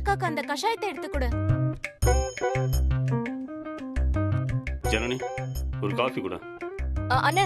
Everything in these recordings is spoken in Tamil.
அக்காக்கு அந்த கஷாயத்தை எடுத்து கொடு. ஜனனி, ஒரு காஃபி கூட. அண்ணே,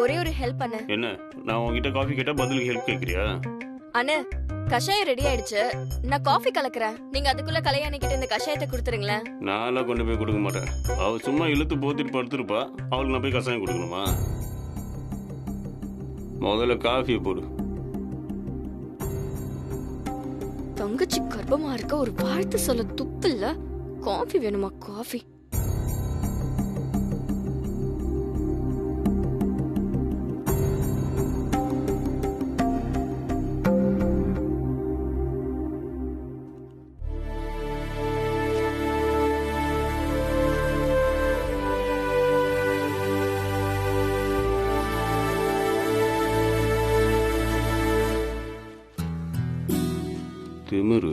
ஒரே ஒரு ஹெல்ப் பண்ண. என்ன, நான் உங்ககிட்ட காஃபி கேட்டா பதிலுக்கு ஹெல்ப் கேக்குறியா? அண்ணே, கஷாயம் ரெடி ஆயிடுச்சு. நான் காஃபி கலக்குறேன். நீங்க அதுக்குள்ள கல்யாணி கிட்ட இந்த கஷாயத்தை கொடுத்துருங்களேன். நான்லாம் கொண்டு போய் கொடுக்க மாட்டேன். அவ சும்மா இழுத்து போத்திட்டு படுத்துருப்பா. அவளுக்கு நான் போய் கஷாயம் கொடுக்கணுமா? முதல்ல காஃபியை போடு. தங்கச்சி கர்ப்பமா இருக்க ஒரு வாழ்த்து சொல்ல துப்பு இல்ல. காஃபி வேணுமா? காஃபி. திமிரு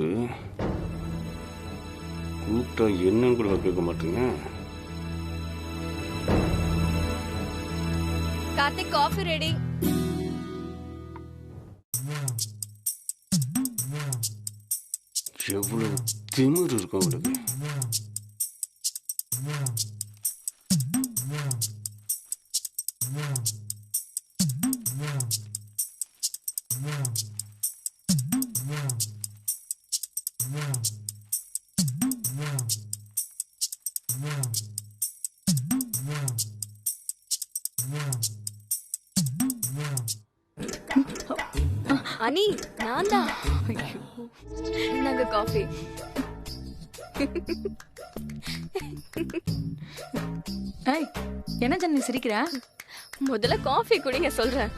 கூப்பிட்டா என்னன்னு கூட கேட்க மாட்டேங்க. Karthik, coffee ready. எவ்வளவு திமிரு இருக்கும் அவளுக்கு. அனி, நான் தான். நாங்க காஃபி. என்ன ஜன்னி சிரிக்கிற? முதல்ல காஃபி குடிங்க சொல்றேன்.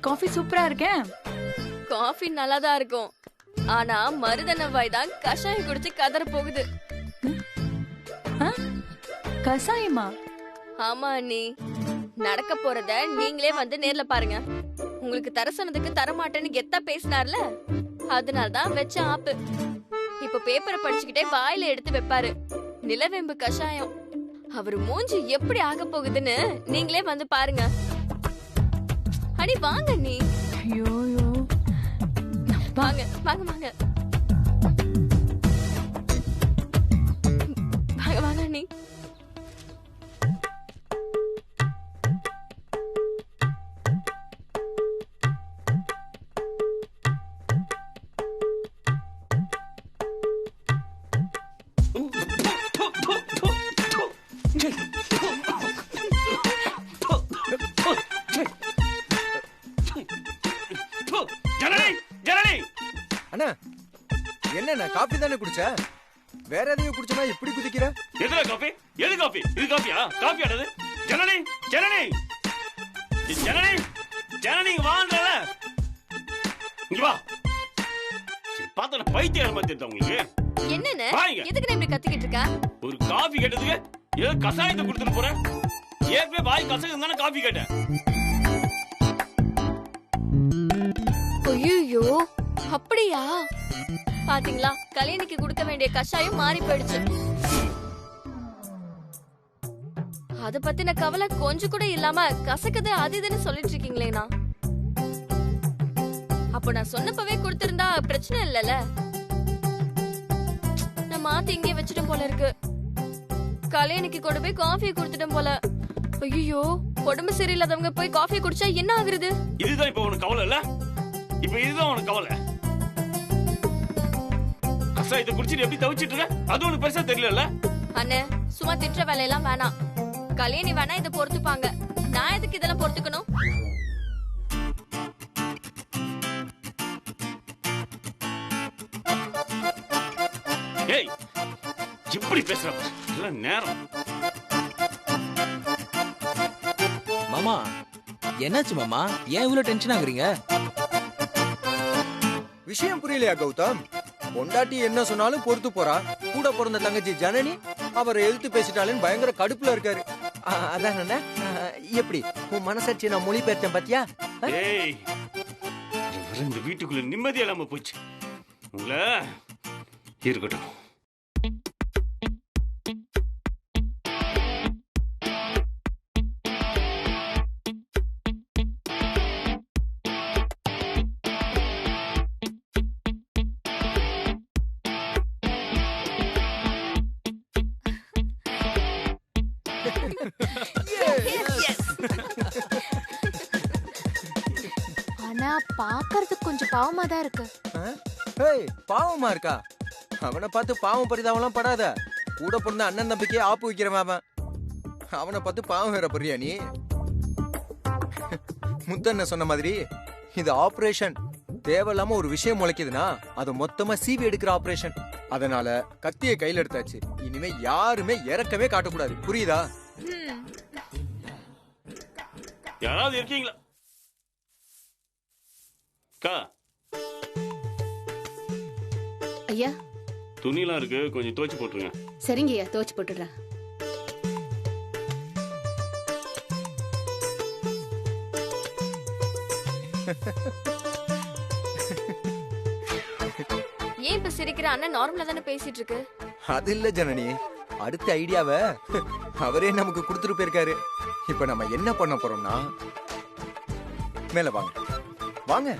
காஃபி சூப்பரா இருக்கேன். காஃபி நல்லாதான் இருக்கும். ஆனா மருதன வாய் தான் கஷாயம் குடிச்சு கதற போகுது. கஷாயமா? ஆமா அண்ணி, நடக்க போறத நீங்களே வந்து நேர்ல பாருங்க. உங்களுக்கு தர சொன்னதுக்கு தரமாட்டேன்னு கெத்தா பேசினார்ல, அதனாலதான் வச்ச ஆப்பு. இப்ப பேப்பரை படிச்சுக்கிட்டே வாயில எடுத்து வைப்பாரு. நிலவேம்பு கஷாயம். அவரு மூஞ்சி எப்படி ஆக போகுதுன்னு நீங்களே வந்து பாருங்க. அடி வாங்க நீ. ஐயோ, வாங்க வாங்க வாங்க வாங்க வாங்க நீ. அண்ணா, என்ன காபி தானே குடிச்ச? வேற எதையும் குடிச்சனா இப்படி குதிக்கிற? எதுல காபி? எது காபி? இது காபியா? காபி ஆனது? ஜனனி, ஜனனி, ஜனனி, ஜனனி வாங்கல. இங்க வா. பாத்தன பைத்தியம் மாதிரி தெரியுதா உங்களுக்கு? என்னன்னு? எதுக்கு நீ இப்படி கத்திக்கிட்டு இருக்க? ஒரு காபி கேட்டதுக்கு ஏதோ கசாயத்தை கொடுத்துட்டு போற. ஏற்கனவே வாய் கசக்குது தானே காபி கேட்டேன். ஐயோ, அப்படியா? பாத்தீங்களா, கல்யாணிக்கு கொடுக்க வேண்டிய கஷாயம் மாறி போயிடுச்சு. அத பத்தின கவலை கொஞ்சம் கூட இல்லாம கசக்குது அது இதுன்னு சொல்லிட்டு இருக்கீங்களேனா? அப்ப நான் சொன்னப்பவே கொடுத்திருந்தா பிரச்சனை இல்லல. நான் மாத்தி இங்கே வச்சிட்டேன் போல இருக்கு. கல்யாணிக்கு கொண்டு போய் காஃபி கொடுத்துட்டேன் போல. ஐயோ, உடம்பு சரியில்லாதவங்க போய் காஃபி குடிச்சா என்ன ஆகுறது? இதுதான் இப்ப உனக்கு கவலை இல்ல? இப்ப இதுதான் உனக்கு கவலை. கசாயத்தை குடிச்சிட்டு எப்படி தவிச்சிட்டு இருக்க? அது உனக்கு பெருசா தெரியல. அண்ணே, சும்மா திட்டுற வேலையெல்லாம் வேணாம். கல்யாணி வேணா இதை பொறுத்துப்பாங்க. நான் எதுக்கு இதெல்லாம் பொறுத்துக்கணும்? ஏய், இப்படி பேசுற நேரம். மாமா, என்னாச்சு மாமா? ஏன் இவ்வளவு டென்ஷன் ஆகுறீங்க? விஷயம் புரியலையா கௌதம்? பொண்டாட்டி என்ன சொன்னாலும் பொறுத்து போறா. கூட பிறந்த தங்கச்சி ஜனனி அவரை எழுத்து பேசிட்டாலும் பயங்கர கடுப்புல இருக்காரு. அதான் எப்படி உன் மனசாட்சி நான் மொழிபெயர்த்தேன் பாத்தியா? ஏய், இந்த வீட்டுக்குள்ள நிம்மதி இல்லாம போச்சு. உங்களை இருக்கட்டும். ஆனா பாக்குறதுக்கு கொஞ்சம் பாவமா தான் இருக்கு. ஏய், பாவமா இருக்கா? அவனை பார்த்து பாவம் பரிதாபம்லாம் படாத. கூட பிறந்த அண்ணன் தம்பிக்கே ஆப்பு வைக்கிறவன் அவன். அவனை பார்த்து பாவம் வேற படுறியா நீ? முத்தண்ண சொன்ன மாதிரி இது ஆபரேஷன். தேவையில்லாம ஒரு விஷயம் முளைக்குதுன்னா அதை மொத்தமா சீவி எடுக்கிற ஆபரேஷன். அதனால கத்தியை கையில எடுத்தாச்சு. இனிமே யாருமே இறக்கவே காட்டக்கூடாது. புரியுதா? யாராவது இருக்கீங்களா? அக்கா, ஐயா துணிலாம் இருக்கு, கொஞ்சம் துவைச்சு போட்டுருங்க. சரிங்க ஐயா, துவைச்சு போட்டுடுறேன். ஏன் இப்ப சிரிக்கிற? அண்ணன் நார்மலா தானே பேசிட்டு இருக்கு. அது இல்ல ஜனனி, அடுத்த ஐடியாவை அவரே நமக்கு கொடுத்துட்டு போயிருக்காரு. இப்ப நம்ம என்ன பண்ண போறோம்னா, மேல வாங்க வாங்க.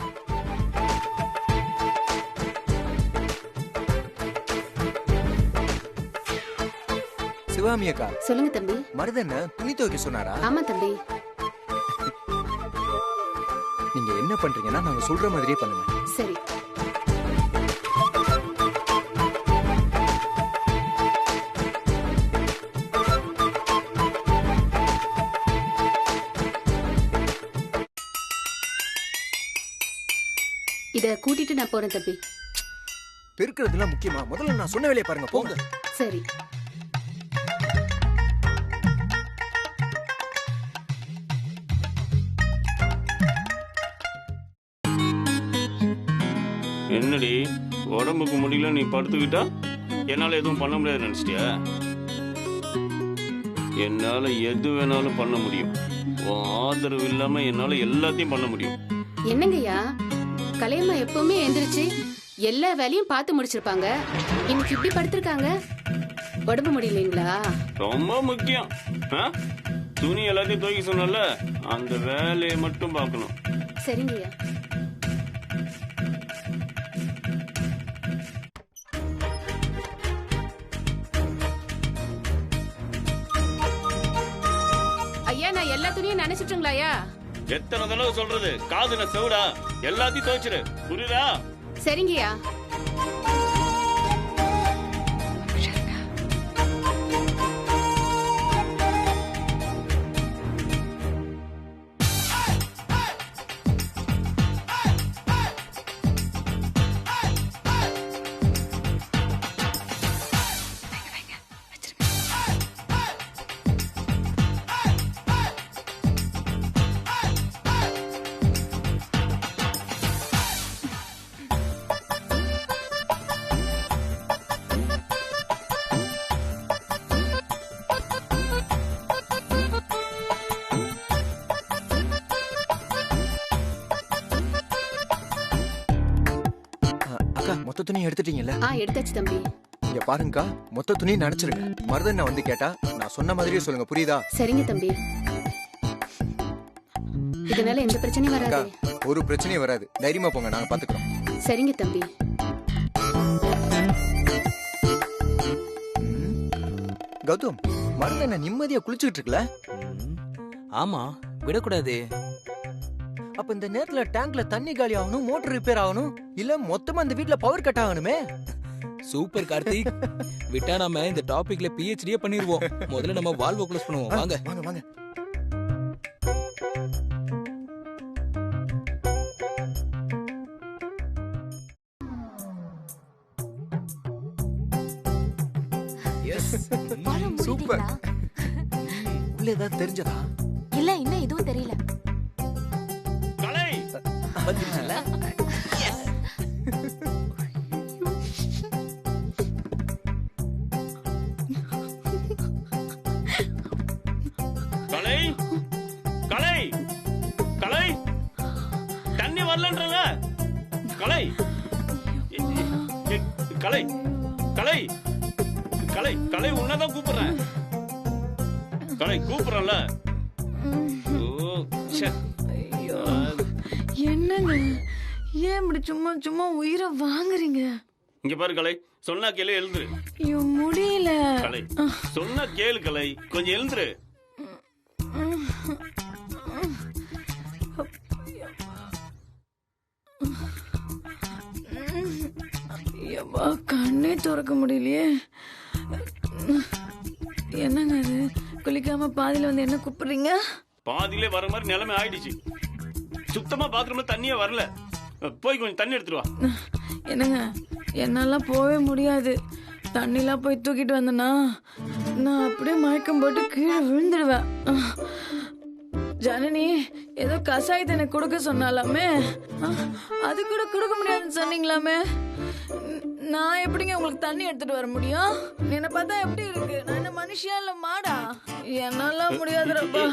சிவாமி அக்கா, சொல்லுங்க தம்பி. மருதண்ண துணி துவைக்க சொன்னாரா? ஆமா தம்பி. நீங்க என்ன பண்றீங்கன்னா நாங்க சொல்ற மாதிரியே பண்ணுங்க. சரி. இத கூட்டிட்டு நான் போறேன் தம்பி. பெருக்கிறதுலாம் முக்கியமா? முதல்ல நான் சொன்ன வேலையை பாருங்க, போங்க. சரி. என்னடி உடம்புக்கு முடியல நீ படுத்துக்கிட்டா என்னால எதுவும் பண்ண முடியாது நினைச்சிட்டியா? என்னால எது வேணாலும் பண்ண முடியும். உன் ஆதரவு இல்லாம என்னால எல்லாத்தையும் பண்ண முடியும். என்னங்கய்யா, கலையம்மா எப்பவுமே எந்திரிச்சு எல்லா வேலையும் பார்த்து முடிச்சிருப்பாங்க. இன்னைக்கு இப்படி படுத்திருக்காங்க. உடம்பு முடியலைங்களா? ரொம்ப முக்கியம். துணி எல்லாத்தையும் துவைக்க சொன்னல, அந்த வேலையை மட்டும் பார்க்கணும். சரிங்கய்யா. ஐயா, நான் எல்லா துணியும் நினைச்சிட்டுங்களாயா? எத்தனை தடவை சொல்றது? காதுல செவிடா? எல்லாத்தையும் துவைச்சிரு, புரியுதா? சரிங்கய்யா. அக்கா, மொத்த துணி எடுத்துட்டீங்கல்ல? எடுத்தாச்சு தம்பி. இங்க பாருங்கக்கா, மொத்த துணி நினைச்சிருங்க. மருதண்ண வந்து கேட்டா நான் சொன்ன மாதிரியே சொல்லுங்க, புரியுதா? சரிங்க தம்பி. இதனால எந்த பிரச்சனையும் அக்கா, வராது. ஒரு பிரச்சனையும் வராது. தைரியமா போங்க, நாங்க பாத்துக்கிறோம். சரிங்க தம்பி. கௌதம், மருதண்ண நிம்மதியா குளிச்சுக்கிட்டு இருக்கல? ஆமா, விடக்கூடாது. அப்ப இந்த நேரத்துல டேங்க்ல தண்ணி காலி ஆகணும், மோட்டர் ரிப்பேர் ஆகணும், இல்ல மொத்தமா இந்த வீட்ல பவர் கட் ஆகணுமே. சூப்பர் கார்த்திக். விட்டா நம்ம இந்த டாபிக்ல PhD பண்ணிருவோம். முதல்ல நம்ம வால்வ க்ளோஸ் பண்ணுவோம். வாங்க வாங்க வாங்க. எஸ். சூப்பர். உள்ள ஏதாவது தெரிஞ்சதா? இல்ல, இன்னும் எதுவும் தெரியல. கலை, வந்துருச்சுல? கலை, கலை, கலை, தண்ணி வரலன்றல. கலை, கலை, கலை, கலை, கலை, உன்னதான் கூப்பிடுறேன். கலை, கூப்பிடுறல. என்னங்க ஏன் இப்படி சும்மா சும்மா உயிரை வாங்குறீங்க? இங்க பாரு கலை, சொன்னா கேளு, எழுந்துரு. ஐயோ, முடியல. கலை, சொன்னா கேளு கலை, கொஞ்சம் எழுந்துரு. எப்பா கண்ணே திறக்க முடியலையே. என்னங்க அது, குளிக்காம பாதியில வந்து என்ன கூப்பிடுறீங்க? பாதியிலே வர மாதிரி நிலைமை ஆயிடுச்சு. சுத்தமா பாத்ரூம்ல தண்ணியே வரல. போய் கொஞ்சம் தண்ணி எடுத்துட்டு வா. என்னங்க, என்னாலாம் போவே முடியாது. தண்ணிலாம் போய் தூக்கிட்டு வந்தேன்னா நான் அப்படியே மயக்கம் போட்டு கீழே விழுந்துடுவேன். ஜனனி ஏதோ கசாயத்தை எனக்கு கொடுக்க சொன்னாலாமே, அது கூட கொடுக்க முடியாதுன்னு சொன்னீங்களாமே. நான் எப்படிங்க உங்களுக்கு தண்ணி எடுத்துட்டு வர முடியும்? என்னை பார்த்தா எப்படி இருக்கு? நான் என்ன மனுஷியா இல்ல மாடா? என்னால முடியாதுப்பா.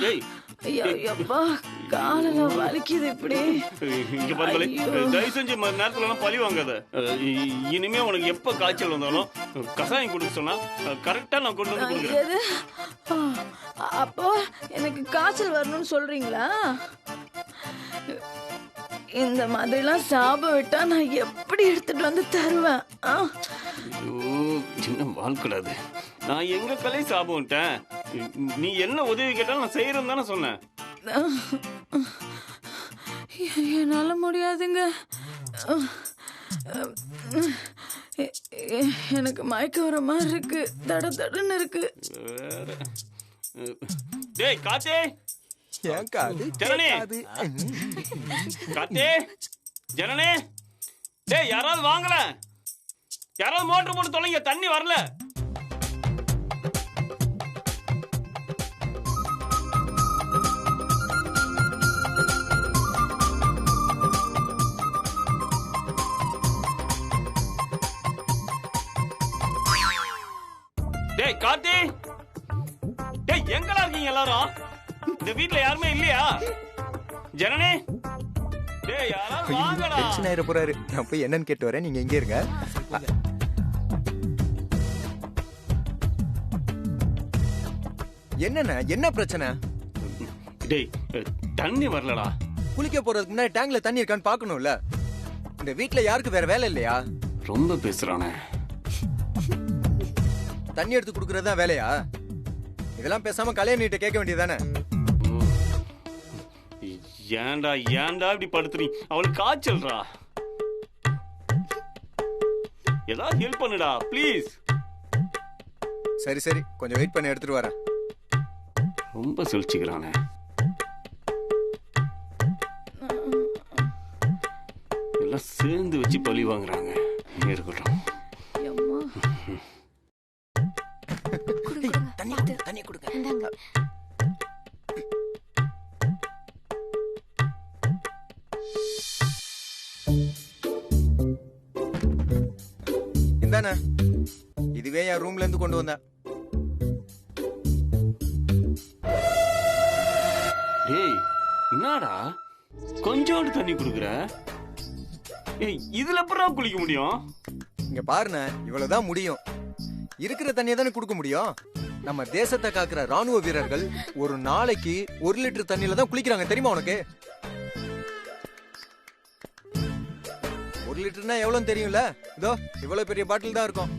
ஐயப்பா காலில் வலிக்குது இப்படி. இங்க பாருங்களே, தயவு செஞ்சு நேரத்துல எல்லாம் பழி வாங்காத. இனிமே உனக்கு எப்ப காய்ச்சல் வந்தாலும் கசாயம் கொடுக்க சொன்னா கரெக்டா நான் கொண்டு வந்து கொடுக்குறேன். அப்போ எனக்கு காய்ச்சல் வரணும்னு சொல்றீங்களா? இந்த மாதிரிலாம் சாபம் விட்டா நான் எப்படி எடுத்துட்டு வந்து தருவேன்? சின்ன வாழ்க்கடாது. நான் எங்க கலை சாபம் விட்டேன். நீ என்ன உதவி கேட்டாலும் நான் செய்யறேன்னு தானே சொன்னேன். என்னால முடியாதுங்க. எனக்கு மயக்கம் வர மாதிரி இருக்கு. தட தடன்னு இருக்கு. டேய் காத்தே, ஏன் காது ஜனனி, காத்தே, ஜனனி, டேய் யாராவது வாங்கல, யாராவது மோட்டர் போட்டு தொலைங்க, தண்ணி வரல. டேய் காத்தி, டேய் எங்கடா இருக்கீங்க எல்லாரும்? இந்த வீட்ல யாருமே இல்லையா? ஜனனி, டேய் யாராவது வாங்கடா. டென்ஷன் ஆயிர போறாரு. நான் போய் என்னன்னு கேட்டு வரேன், நீங்க எங்க இருங்க. என்னண்ணா, என்ன பிரச்சனை? டேய் தண்ணி வரலடா. குளிக்க போறதுக்கு முன்னாடி டேங்க்ல தண்ணி இருக்கான்னு பாக்கணும்ல. இந்த வீட்ல யாருக்கு வேற வேலை இல்லையா? ரொம்ப பேசுறானே. தண்ணி எடுத்து குடுக்கறதா வேலையா? இதெல்லாம் பேசாம கல்யாணிட்ட கேட்க வேண்டியதானே? ஏன்டா ஏன்டா இப்படி படுத்துறீங்க? அவளுக்கு காய்ச்சல்றா. ஏதாவது ஹெல்ப் பண்ணுடா ப்ளீஸ். சரி சரி, கொஞ்சம் வெயிட் பண்ணி எடுத்துட்டு வரேன். ரொம்ப செல்ச்சிக்கிறானே. எல்லாம் சேர்ந்து வச்சு பழி வாங்குறாங்க. இருக்கட்டும். தண்ணி கொடுங்க. இந்தானே, இதுவே என் ரூம்ல இருந்து கொண்டு வந்தேன். டேய் என்னடா கொஞ்சோண்டு தண்ணி குடுக்குற? ஏய் இதுல எப்பறம் குளிக்க முடியும்? இங்க பாருண்ணே, இவ்வளவுதான் முடியும். இருக்கிற தண்ணியை தானே கொடுக்க முடியும். நம்ம தேசத்தை காக்குற ராணுவ வீரர்கள் ஒரு நாளைக்கு 1 லிட்டர் தண்ணியில தான் குளிக்கிறாங்க, தெரியுமா உனக்கு? 1 லிட்டர்னா எவ்வளவு தெரியும்ல? இதோ இவ்வளவு பெரிய பாட்டில் தான் இருக்கும்.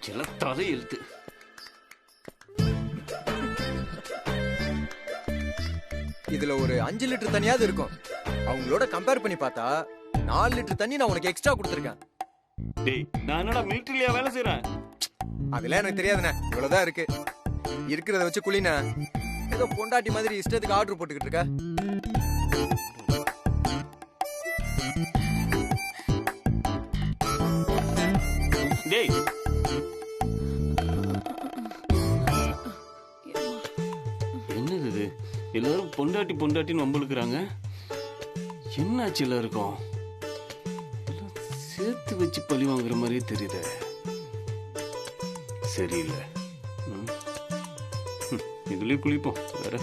ஜலத்தாலே எழுத்து. இதுல ஒரு 5 லிட்டர் தண்ணியாவது இருக்கும். அவங்களோட கம்பேர் பண்ணி பார்த்தா 4 லிட்டர் தண்ணி நான் உனக்கு எக்ஸ்ட்ரா கொடுத்துருக்கேன். டேய் நான் என்னடா மிலிட்டரியா வேலை செய்றேன்? அதெல்லாம் எனக்கு தெரியாதுண்ணே, இவ்வளவுதான் இருக்கு. இருக்கிறத வச்சு குளினா. ஏதோ பொண்டாட்டி மாதிரி இஷ்டத்துக்கு ஆர்டர் போட்டுக்கிட்டு இருக்க. டேய் என்னது இது? எல்லாரும் பொண்டாட்டி பொண்டாட்டின்னு வம்பிழுக்கிறாங்க. என்னாச்சு எல்லாருக்கும்? சேர்த்து வச்சு பழி வாங்குற மாதிரியே தெரியுது. சரியில்லை. இதுலயே குளிப்போம் வேற.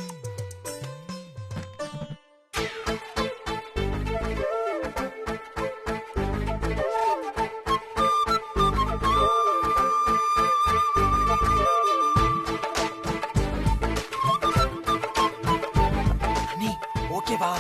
ஓகேவா?